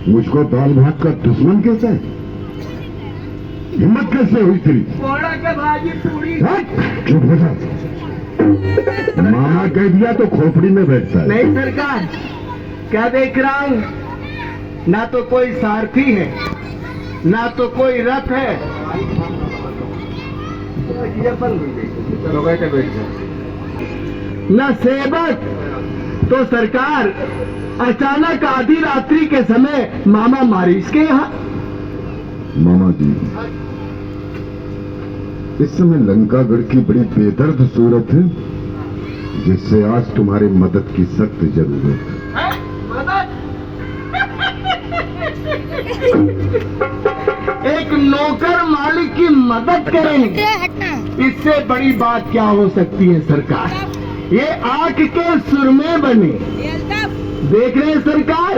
मुझको दाल भात का दुश्मन कहता है? हिम्मत कैसे हुई तेरी? कोड़ा के भाजी पूरी। चुप हो जा। मामा कह दिया तो खोपड़ी में बैठता है। नहीं सरकार, क्या देख रहा हूँ? ना तो कोई सारथी है, ना तो कोई रथ है। न सेवक। तो सरकार, अचानक आधी रात्रि के समय मामा मारिस के यहाँ। मामा जी, इस समय लंकागढ़ की बड़ी बेदर्द सूरत है, जिससे आज तुम्हारी मदद की सख्त जरूरत है। मदद? एक नौकर मालिक की मदद करेंगे, इससे बड़ी बात क्या हो सकती है सरकार? ये आंख के सुरमे बने, देख रहे हैं सरकार?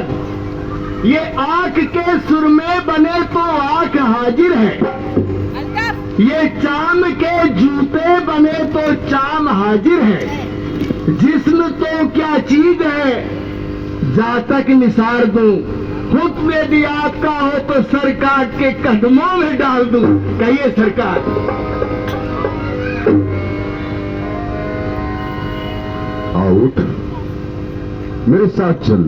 ये आंख के सुरमे बने तो आंख हाजिर है। ये चाम के जूते बने तो चाम हाजिर है। जिस्म तो क्या चीज है, जा तक निसार दूं। हुक्म यदि आपका हो तो सर काट के कदमों में डाल दूं। कहिए सरकार। आओ उठ, मेरे साथ चल।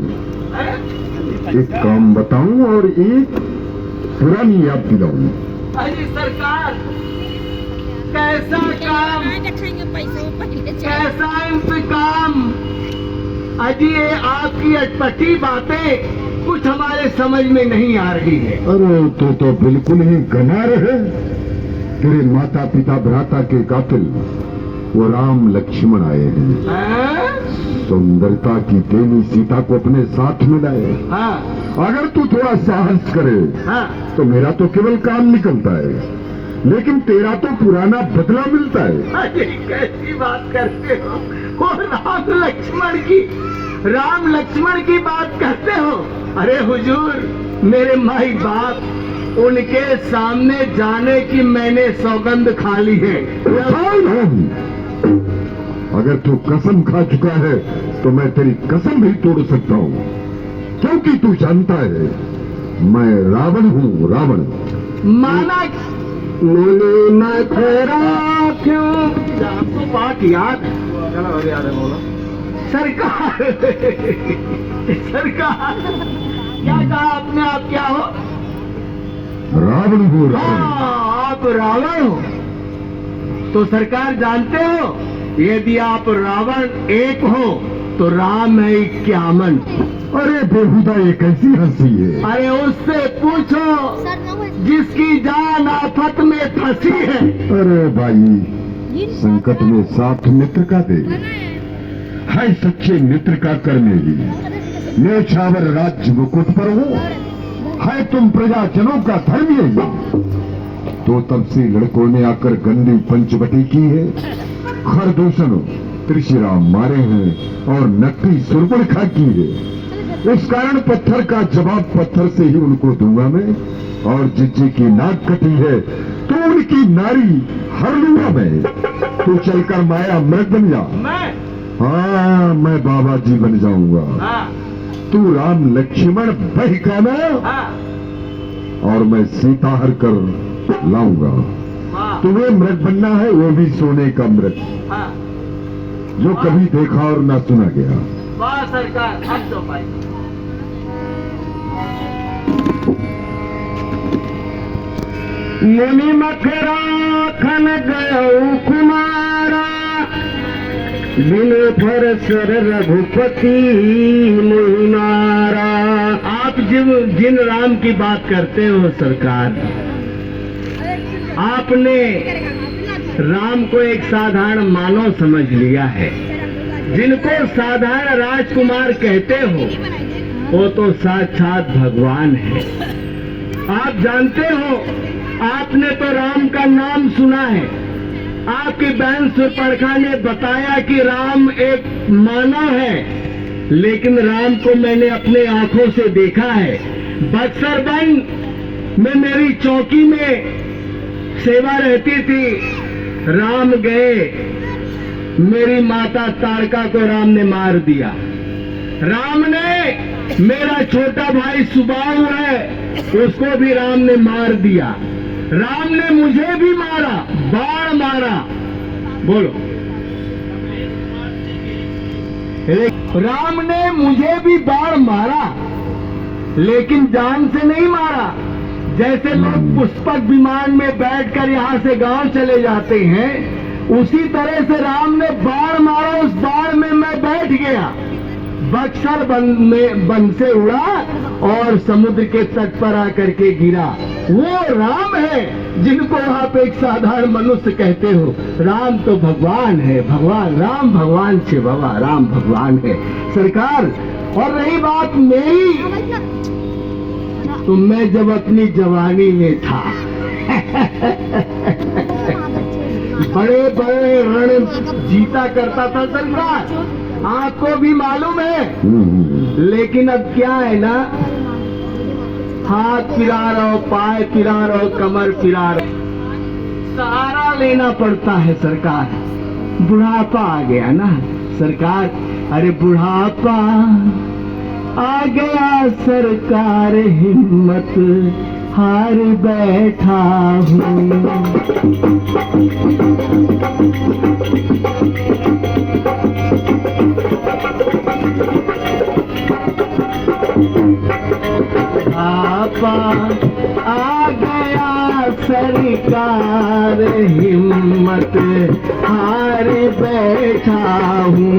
एक काम बताऊं और एक पुरानी याद दिलाऊं। अरे सरकार, कैसा काम, कैसा इंतकाम? अजी ये आपकी अटपटी बातें कुछ हमारे समझ में नहीं आ रही है। अरे तो बिल्कुल ही गंवार है। तेरे माता पिता भ्राता के कातिल वो राम लक्ष्मण आए हैं। सुंदरता की देवी सीता को अपने साथ में लाए। अगर तू थोड़ा साहस करे तो मेरा तो केवल काम निकलता है, लेकिन तेरा तो पुराना बदला मिलता है। अरे कैसी बात करते हो? वो राम लक्ष्मण की बात करते हो? अरे हुजूर, मेरे माई बाप, उनके सामने जाने की मैंने सौगंध खा ली है। अगर तू कसम खा चुका है तो मैं तेरी कसम भी तोड़ सकता हूँ, क्योंकि तू जानता है मैं रावण हूँ, रावण। माना मुनि मथुरा क्यों? आपको बात याद है? बोलो सरकार। सरकार, क्या कहा आपने? आप क्या हो? रावण हूँ, रावण। आप रावण हो तो सरकार जानते हो, यदि आप रावण एक हो तो राम है 51। अरे बेहुदा, ये कैसी हंसी है? अरे उससे पूछो जिसकी जान आफत में फंसी है। अरे भाई, संकट में साथ मित्र का दे, है सच्चे मित्र का करने ही। न्योछावर राज्य मुकुट पर हो, है तुम प्रजाजनों का धर्म ही। तो तब से लड़कों ने आकर गंदी पंचवटी की है, खरदूषण त्रिशिराम मारे हैं और नकली सुरबड़खा की है। इस कारण पत्थर का जवाब पत्थर से ही उनको दूंगा मैं। और जिज्जी की नाक कटी है तो उनकी नारी हर लूंगा मैं। तू चलकर माया मृग बन जा। हाँ, मैं बाबा जी बन जाऊंगा। तू राम लक्ष्मण बहकाना और मैं सीता हर कर लाऊंगा। तुम्हें मृग बनना है, वो भी सोने का मृग, जो कभी देखा और ना सुना गया। वाह सरकार, हम तो भाई। मुनि मथुरा खन गयो कुमारा, बिन फर सर रघुपति मुनारा। आप जिन राम की बात करते हो सरकार, आपने राम को एक साधारण मानव समझ लिया है। जिनको साधारण राजकुमार कहते हो वो तो साक्षात भगवान है। आप जानते हो, आपने तो राम का नाम सुना है। आपकी बहन सुपर्णखा ने बताया कि राम एक मानव है, लेकिन राम को मैंने अपने आंखों से देखा है। बक्सर वन में मेरी चौकी में सेवा रहती थी। राम गए, मेरी माता तारका को राम ने मार दिया। राम ने मेरा छोटा भाई सुबाहु है, उसको भी राम ने मार दिया। राम ने मुझे भी मारा, बाण मारा। बोलो, राम ने मुझे भी बाण मारा, लेकिन जान से नहीं मारा। जैसे लोग पुष्पक विमान में बैठकर यहाँ से गांव चले जाते हैं, उसी तरह से राम ने बाण मारा, उस बाण में मैं बैठ गया। बक्सर बन से उड़ा और समुद्र के तट पर आकर के गिरा। वो राम है जिनको आप एक साधारण मनुष्य कहते हो। राम तो भगवान है, भगवान राम भगवान से बाबा, राम भगवान है सरकार। और रही बात मेरी, तो मैं जब अपनी जवानी में था बड़े बड़े रण जीता करता था सरकार, आपको भी मालूम है। लेकिन अब क्या है ना, हाथ पिरा रहो, पाय पिरा रहो, कमर पिरा रहो, सहारा लेना पड़ता है सरकार। बुढ़ापा आ गया ना सरकार। अरे बुढ़ापा आ गया सरकार, हिम्मत हार बैठा हूँ। बुढ़ापा आ गया सरकार, हिम्मत हार बैठा हूँ।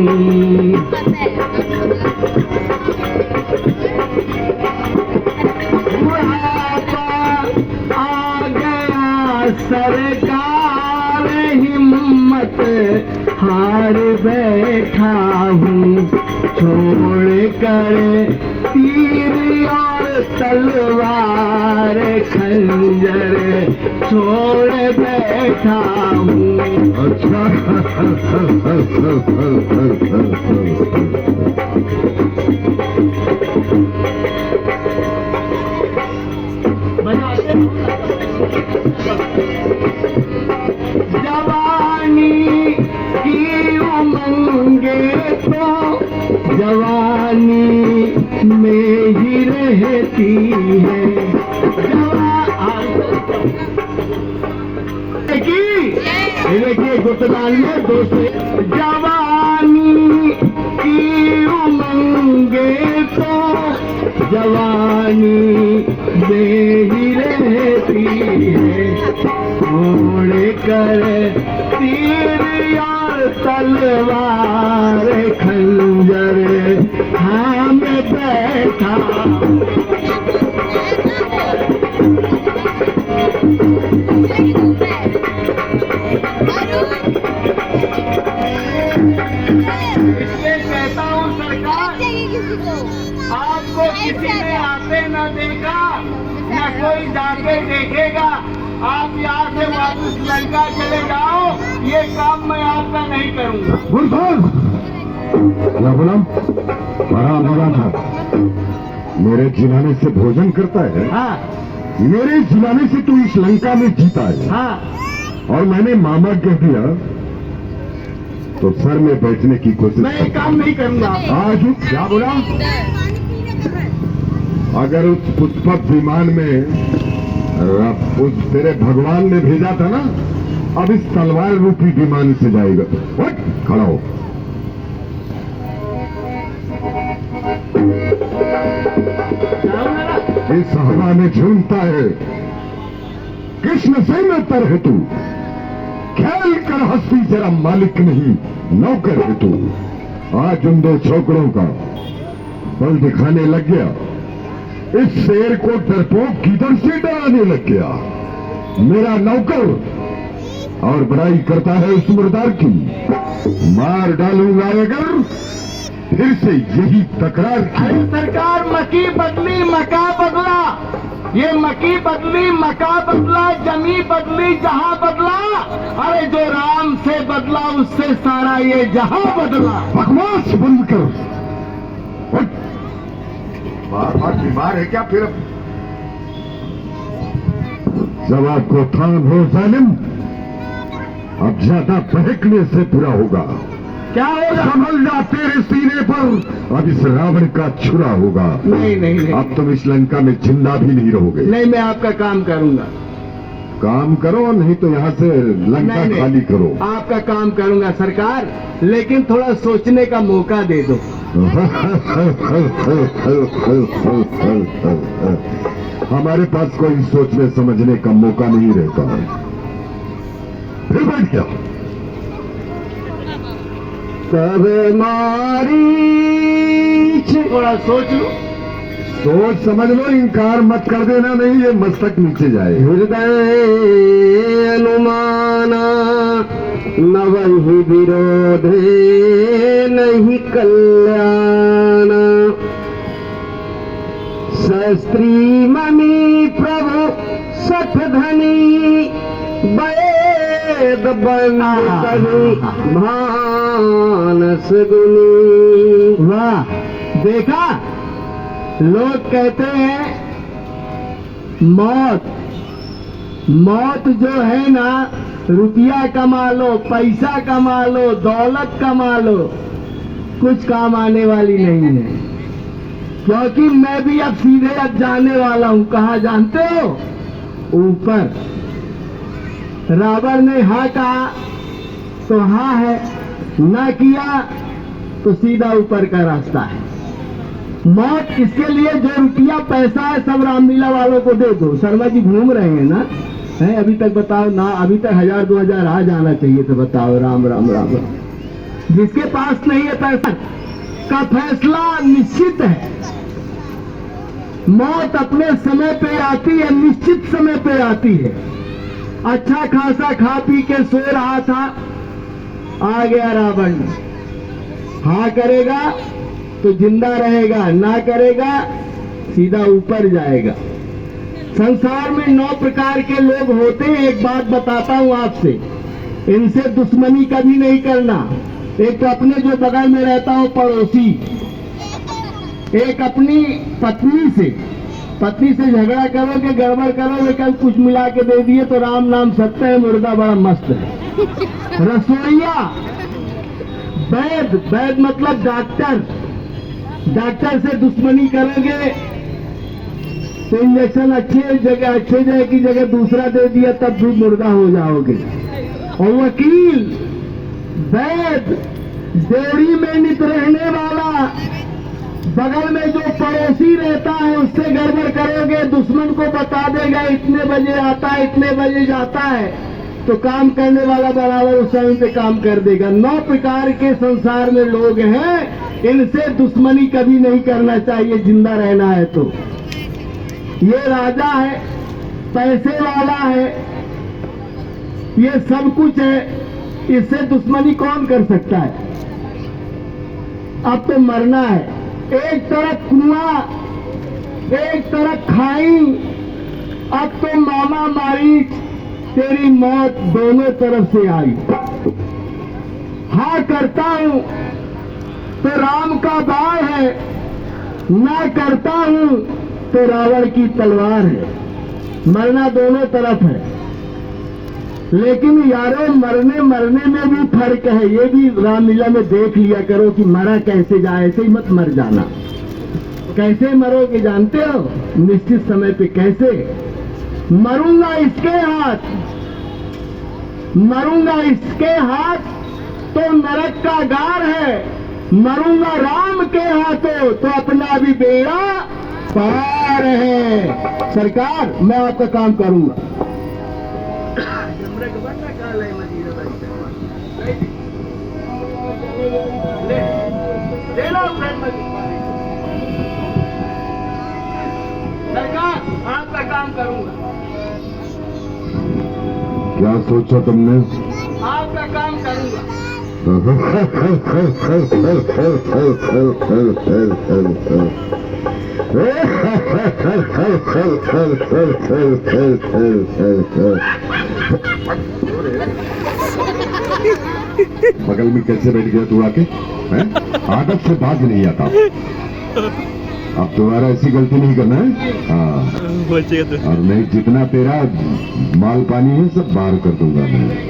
सरकार हिम्मत हार बैठा हूँ। छोड़ कर तीर और तलवार खंजर छोड़ बैठा हूँ। अच्छा जवानी की उमंगे तो जवानी में ही रहती है। देखिए गुप्तदान में दोस्तों, जवानी की उमंगे तो जवानी में ही रहती है। छोड़ कर तीर और तलवार खंजर थाम बैठा। इसलिए कहता हूँ सरकार, आपको किसी ने आते न देखा, न कोई जाके देखेगा। आप यहाँ से वापस लंका चले जाओ, ये काम मैं आपका नहीं करूँगा। क्या बोला? बड़ा था, मेरे जिलाने से भोजन करता है। हाँ मेरे जिलाने से तू इस लंका में जीता है। हाँ, और मैंने मामा कह दिया तो सर में बैठने की कोशिश। मैं ये काम नहीं करूँगा। आज क्या बोला? अगर उस पुष्पक विमान में उस तेरे भगवान ने भेजा था ना, अब इस तलवार रूपी विमान से जाएगा। उठ, खड़ा हो। इस हवा में झूमता है, कृष्ण से में तर है तू। खेल कर हंसी जरा मालिक नहीं नौकर है तू। आज उन दो छोकरों का बल दिखाने लग गया। इस शेर को डरपोक किधर से डराने लग गया। मेरा नौकर और बड़ाई करता है उस मुर्दार की। मार डालूंगा अगर फिर से यही तकरार की। सरकार मकी बदली मका बदला, ये मकी बदली मका बदला, जमी बदली जहां बदला। अरे जो राम से बदला उससे सारा ये जहां बदला। बकवास बंद कर। बार बीमार है क्या फिर? जवाब को थाम हो जालिम, अब ज्यादा बहकने से बुरा होगा। क्या होगा? संभल जा, तेरे सीने पर अब इस रावण का छुरा होगा। नहीं नहीं नहीं, अब तुम इस लंका में जिंदा भी नहीं रहोगे। नहीं, मैं आपका काम करूंगा। काम करो, नहीं तो यहाँ से लंका नहीं, नहीं। खाली करो। आपका काम करूंगा सरकार, लेकिन थोड़ा सोचने का मौका दे दो। हमारे पास कोई सोचने समझने का मौका नहीं रहता। फिर बैठ गया। सब मारी थोड़ा सोच लो। सोच समझ लो, इनकार मत कर देना, नहीं ये मस्तक नीचे जाए। हृदय अनुमाना न वही विरोधे नहीं कल्याण, शस्त्री मणि प्रभु सठ धनी वेद बना भानस गुनी। वाह, देखा, लोग कहते हैं मौत जो है ना, रुपया कमा लो, पैसा कमा लो, दौलत कमा लो, कुछ काम आने वाली नहीं है। क्योंकि मैं भी अब सीधे अब जाने वाला हूं। कहाँ जानते हो? ऊपर। रावण ने हाँ कहा तो हाँ है, ना किया तो सीधा ऊपर का रास्ता है। मौत इसके लिए जो रुपया पैसा है सब रामलीला वालों को दे दो। शर्मा जी घूम रहे हैं ना, है अभी तक बताओ ना, अभी तक 1000-2000 आ जाना चाहिए तो बताओ। राम राम राम राम। जिसके पास नहीं है पैसा का फैसला निश्चित है। मौत अपने समय पे आती है, निश्चित समय पे आती है। अच्छा खासा खा पी के सो रहा था, आ गया रावण। हाँ करेगा तो जिंदा रहेगा, ना करेगा सीधा ऊपर जाएगा। संसार में 9 प्रकार के लोग होते हैं। एक बात बताता हूं आपसे, इनसे दुश्मनी कभी नहीं करना। एक तो अपने जो बगल में रहता हो पड़ोसी, एक अपनी पत्नी से झगड़ा करोगे, गड़बड़ करोगे, कल कुछ मिला के दे दिए तो राम नाम सत्य है, मुर्गा बड़ा मस्त है। रसोईया, वैद मतलब डॉक्टर से दुश्मनी करोगे तो इंजेक्शन अच्छे की जगह दूसरा दे दिया तब भी मुर्दा हो जाओगे। और वकील, वैद, देवड़ी में नित रहने वाला, बगल में जो पड़ोसी रहता है उससे गड़बड़ करोगे, दुश्मन को बता देगा इतने बजे आता है, इतने बजे जाता है, तो काम करने वाला बराबर उस समय पे काम कर देगा। 9 प्रकार के संसार में लोग हैं, इनसे दुश्मनी कभी नहीं करना चाहिए जिंदा रहना है तो। ये राजा है, पैसे वाला है, ये सब कुछ है, इससे दुश्मनी कौन कर सकता है? अब तो मरना है। एक तरफ कुआं, एक तरफ खाई, अब तो मामा मारी, तेरी मौत दोनों तरफ से आई। हाँ करता हूं तो राम का बाण है, ना करता हूं तो रावण की तलवार है। मरना दोनों तरफ है, लेकिन यारों मरने में भी फर्क है। ये भी रामलीला में देख लिया करो कि मरा कैसे जाए, ऐसे ही मत मर जाना। कैसे मरोगे जानते हो? निश्चित समय पे कैसे मरूंगा, इसके हाथ मरूंगा, इसके हाथ तो नरक का गार है। मरूंगा राम के हाथों तो अपना भी बेड़ा पार है। सरकार, मैं आपका काम करूंगा। सरकार, आपका काम करूंगा। क्या सोचा तुमने? आपका काम करूंगा। बगल में कैसे बैठ गया तू आके? हैं? आदत से बाज नहीं आता। अब दोबारा ऐसी गलती नहीं करना है। हाँ, और नहीं, जितना तेरा माल पानी है सब बाहर कर दूंगा मैं।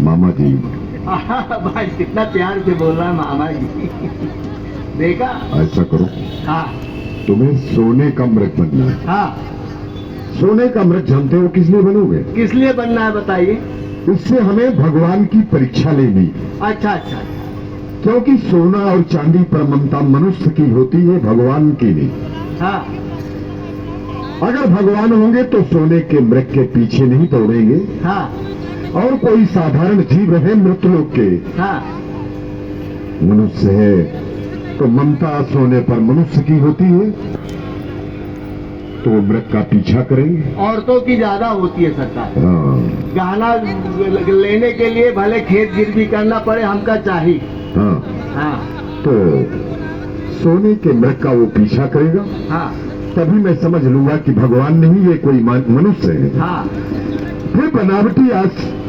मामा जी। भाई कितना प्यार से बोल रहा है मामा जी। देखा? ऐसा करो, हाँ तुम्हें सोने का मृग बनना है। हाँ। सोने का मृग जानते हो किस लिए बनोगे? किस लिए बनना है बताइए? इससे हमें भगवान की परीक्षा लेनी। अच्छा अच्छा। क्योंकि सोना और चांदी पर ममता मनुष्य की होती है, भगवान की नहीं। हाँ अगर भगवान होंगे तो सोने के मृग के पीछे नहीं दौड़ेंगे, हाँ और कोई साधारण जीव है मृतलोक के हाँ। मनुष्य है, तो ममता सोने पर मनुष्य की होती है, तो वो मृग का पीछा करेंगे। औरतों की ज्यादा होती है सरकार। हाँ गहना लेने के लिए भले खेत गिरवी करना पड़े, हमका चाहिए। हाँ, हाँ तो सोने के मृग का वो पीछा करेगा, हाँ तभी मैं समझ लूंगा कि भगवान नहीं, ये कोई मनुष्य है। हाँ। फिर बनावटी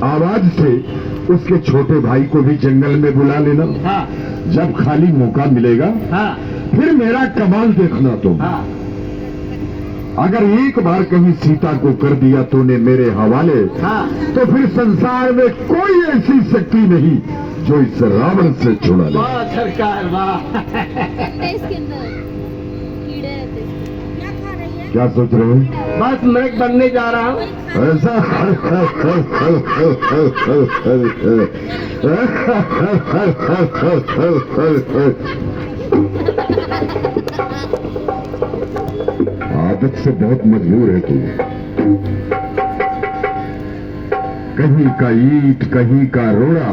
आवाज से उसके छोटे भाई को भी जंगल में बुला लेना। हाँ जब खाली मौका मिलेगा हाँ फिर मेरा कमाल देखना तुम। हाँ। अगर एक बार कहीं सीता को कर दिया तूने मेरे हवाले, हाँ तो फिर संसार में कोई ऐसी शक्ति नहीं जो इस रावण से छुड़ा ले। वाह सरकार वाह। इसके अंदर कीड़े रहते हैं। क्या खा रही है? क्या सोच रहे हो? बस मृग बनने जा रहा हूँ। ऐसा आदत से बहुत मजबूर है तू। कहीं का ईंट कहीं का रोड़ा,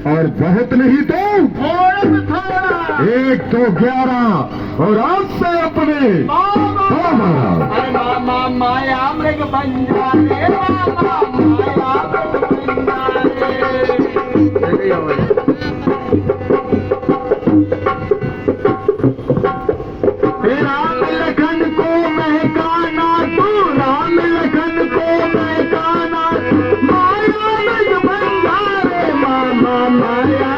और बहुत नहीं तो थोड़ा 1 तो 11, और आज से अपने हमारा अरे मामा माया मृग बन जा रे, मामा माया मृग बन जा रे। राम लखन को महकाना तू, राम लखन को महकाना, माया मृग बन जा रे, मामा माया।